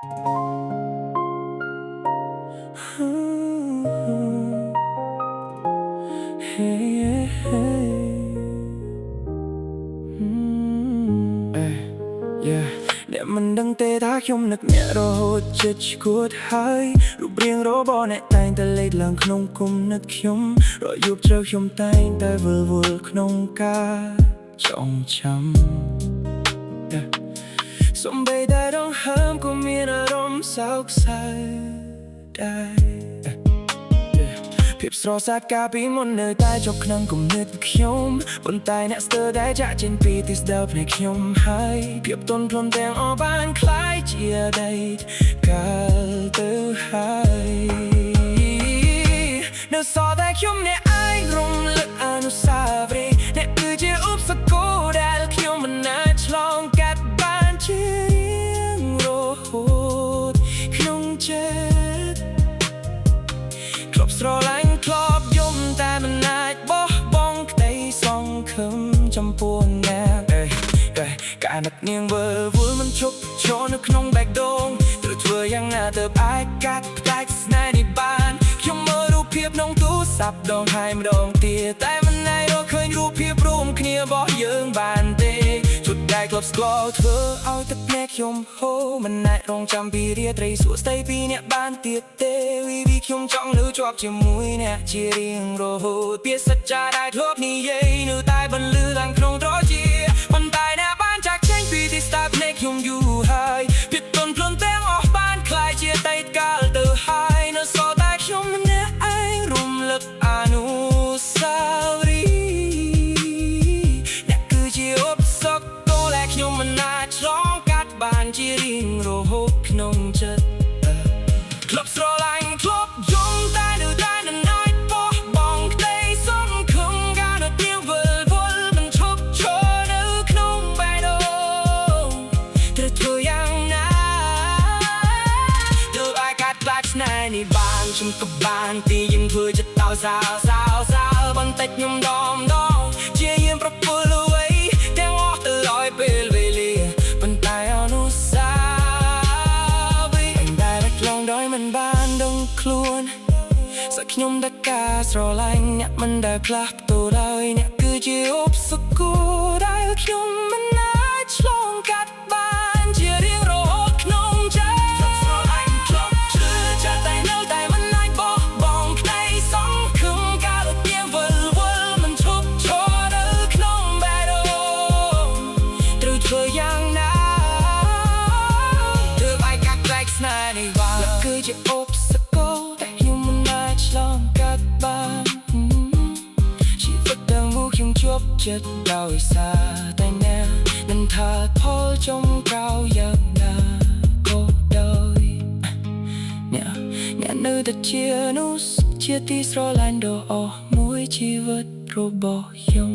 អ្នកមិនដឹងទេថាខ្ញុំនឹកអ្នករហូតចិត្តឈួតហើយរូបរាងរបស់អ្នកតែងតែលេចឡើងក្នុងគំនិតខ្ញុំរយប់ជ្រៅខ្ញុំតែងតែវិលវល់ក្នុងការចងចាំសំបីតែដងហើមក៏មានអារម្មណ៍សោកសៅដែរភាពស្រស់ស្អាតកាលពីមុននៅតែជាប់ក្នុងគំនិតខ្ញុំប៉ុន្តែអ្នកស្ទើរតែចាក់ចេញពីទីស្ដាល់ភ្នែកខ្ញុំហើយភាពទន់ភ្លន់ទាំងអស់បានคล้ายជាអតីតកាលទៅហើយនៅសល់តែខ្ញុំអ្នកឯងរំលឹកអនុស្សាវរីយ៍អ្នកគឺជាឧបសគ្គដែលខ្ញុំមិនអាចឆ្លងកាត់បានជារៀងរហូតក្នុងចិត្តធ្លាប់ស្រឡាញ់ធ្លាប់យំតែមិនអាចបោះបង់ក្តីសង្ឃឹមចំពោះអ្នកកាលនឹកនាងវិលវល់មិនឈប់ឈរនៅក្នុងបែកដូងត្រូវធ្វើយ៉ាងណាទៅអាចកាត់ផ្ដាច់ស្នេហ៍នេះបានខ្ញុំមើលរូបភាពក្នុងទូរស័ព្ទដងហើយម្ដងទៀតតែមិនអាចរកឃើញរូបភាពរួមគ្នារបស់យើងបានទេជុតដែលធ្លាប់ស្គាល់ធ្វើឲ្យទឹកភ្នែកខ្ញុំហូរមិនអាចរងចាំពីរាត្រីសួស្ដីពីអ្នកបានទៀតទេvìខ្ញុំចង់លើជាប់ជាមួយអ្នកជារៀងរហូតពាក្យសច្ចាដែលធ្លាប់និយាយនៅតែបន្លឺឡើងក្នុងត្រជាប៉ុន្តែអ្នកបានចាក់ចេញពីទីស្ដាល់ភ្នែកខ្ញុំយូរហើយភាពទន់ភ្លន់ទាំងអស់បានคล้ายជាអតីតកាលទៅហើយនៅសល់តែខ្ញុំអ្នកឯងរំលឹកអនុស្សាវរីយ៍អ្នកគឺជាឧបសគ្គដែលខ្ញុំមិនអាចឆ្លងកាត់បានជារៀងរហូតក្នុងចិត្តធ្លាប់ស្រឡាញ់ធ្លាប់យំតែនៅតែមិនអាចបោះបង់ក្តីសង្ឃឹមកាលនៅទៀងវិលវល់មិនឈប់ឈរនៅក្នុងបេះដូងត្រូវធ្វើយ៉ាងណាទើបអាចកាត់ផ្លាច់ស្នេហ៍នេះបានខ្ញុំក៏បានទីយើងធ្វើចិត្តដល់សើបន្តិចខ្ញុំដងជាយាមប្រពល់អ្វីទាំងអស់ទៅឲ្យពេលវេលាប៉ុន្តែអនុស្សាវរីយ៍ដែលឆ្លងដោយមិនបានដឹងខ្លួនសក់ខ្ញុំតែការស្រឡាញ់អ្នកមិនដែលផ្លាស់ប្ដូរដោយអ្នកគឺជាឧបសគ្គដែលខ្ញុំមិនអាចឆ្លងកាត់បានជារៀងរហូតក្នុងចិត្តស្រឡាញ់ធ្លាប់ជឿចាត់តែនៅតែមិនអាចបោះបង់ក្តីសង្ឃឹមកាលទៀងវិលវល់មិនឈប់ឈរនៅក្នុងបេះដូងត្រូវធ្វើយ៉ាងណាទើបអាចកាត់ផ្ដាច់ស្នេហ៍នេះបានគឺជាឧបសគ្គតែខ្ញុំមិនអាចឆ្លងកាត់បានជីវិតទាំងមូលខ្ញុំជាប់ចិត្តដោយសារតែអ្នកនឹងថាផលចុងក្រោយយ៉ាងណាក៏ដោយអ្នកនៅតែជានោះជាទីស្រឡាញ់ដ៏អស់មួយជីវិតរបស់ខ្ញុំ